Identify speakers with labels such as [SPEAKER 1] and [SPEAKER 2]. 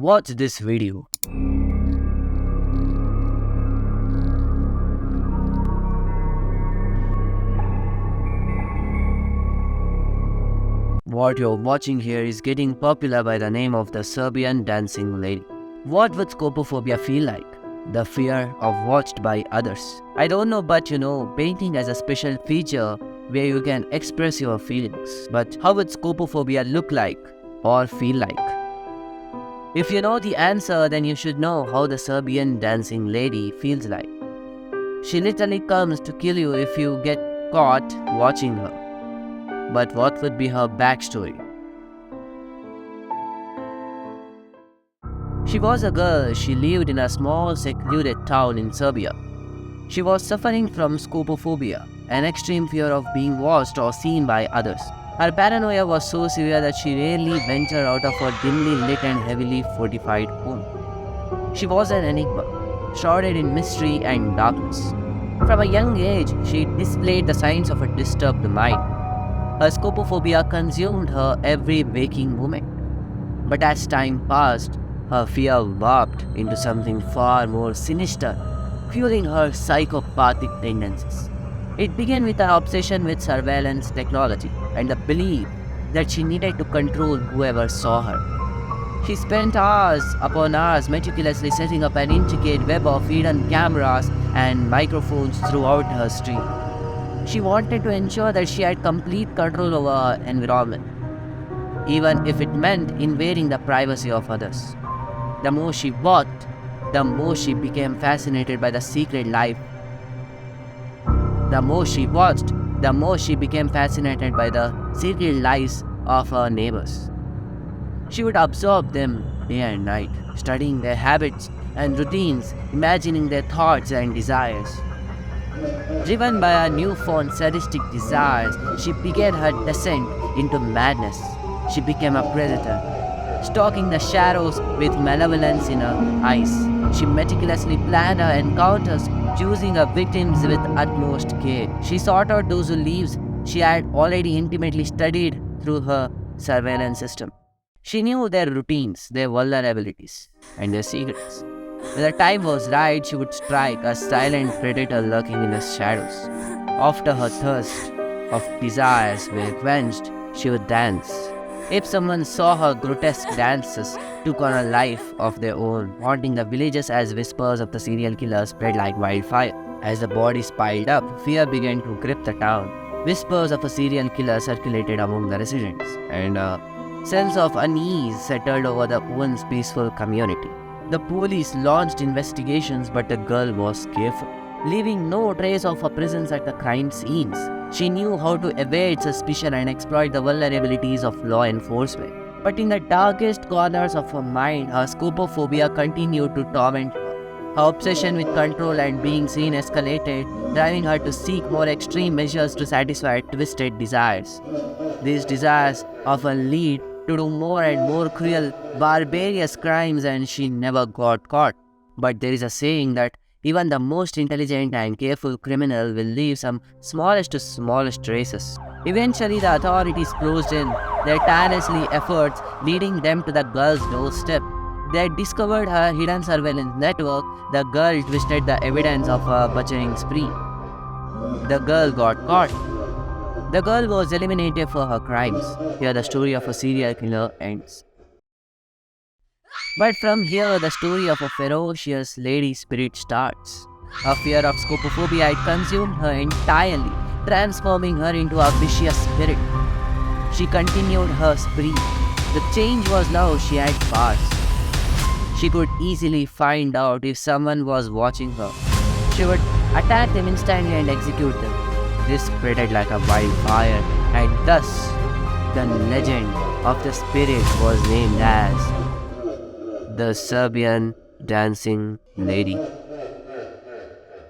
[SPEAKER 1] Watch this video. What you're watching here is getting popular by the name of the Serbian dancing lady. What would scopophobia feel like? The fear of watched by others. I don't know, but painting has a special feature where you can express your feelings. But how would scopophobia look like or feel like? If you know the answer, then you should know how the Serbian dancing lady feels like. She literally comes to kill you if you get caught watching her. But what would be her backstory? She was a girl. She lived in a small secluded town in Serbia. She was suffering from scopophobia, an extreme fear of being watched or seen by others. Her paranoia was so severe that she rarely ventured out of her dimly lit and heavily fortified home. She was an enigma, shrouded in mystery and darkness. From a young age, she displayed the signs of a disturbed mind. Her scopophobia consumed her every waking moment. But as time passed, her fear warped into something far more sinister, fueling her psychopathic tendencies. It began with an obsession with surveillance technology and the belief that she needed to control whoever saw her. She spent hours upon hours meticulously setting up an intricate web of hidden cameras and microphones throughout her street. She wanted to ensure that she had complete control over her environment, even if it meant invading the privacy of others. The more she watched, the more she became fascinated by the secret life. The more she watched, the more she became fascinated by the secret lives of her neighbors. She would absorb them day and night, studying their habits and routines, imagining their thoughts and desires. Driven by her newfound sadistic desires, she began her descent into madness. She became a predator, stalking the shadows with malevolence in her eyes. She meticulously planned her encounters, choosing her victims with utmost care. She sought out those whose lives she had already intimately studied through her surveillance system. She knew their routines, their vulnerabilities, and their secrets. When the time was right, she would strike, a silent predator lurking in the shadows. After her thirst of desires were quenched, she would dance. If someone saw her grotesque dances, took on a life of their own, haunting the villages as whispers of the serial killer spread like wildfire. As the bodies piled up, fear began to grip the town. Whispers of a serial killer circulated among the residents, and a sense of unease settled over the once peaceful community. The police launched investigations, but the girl was careful, leaving no trace of her presence at the crime scenes. She knew how to evade suspicion and exploit the vulnerabilities of law enforcement. But in the darkest corners of her mind, her scopophobia continued to torment her. Her obsession with control and being seen escalated, driving her to seek more extreme measures to satisfy twisted desires. These desires often lead to do more and more cruel, barbarous crimes, and she never got caught. But there is a saying that even the most intelligent and careful criminal will leave some smallest to smallest traces. Eventually, the authorities closed in, their tirelessly efforts leading them to the girl's doorstep. They had discovered her hidden surveillance network. The girl twisted the evidence of her butchering spree. The girl got caught. The girl was eliminated for her crimes. Here the story of a serial killer ends. But from here, the story of a ferocious lady spirit starts. A fear of scopophobia had consumed her entirely, transforming her into a vicious spirit. She continued her spree. The change was now she had passed. She could easily find out if someone was watching her. She would attack them instantly and execute them. This spread like a wildfire, and thus the legend of the spirit was named as the Serbian dancing lady.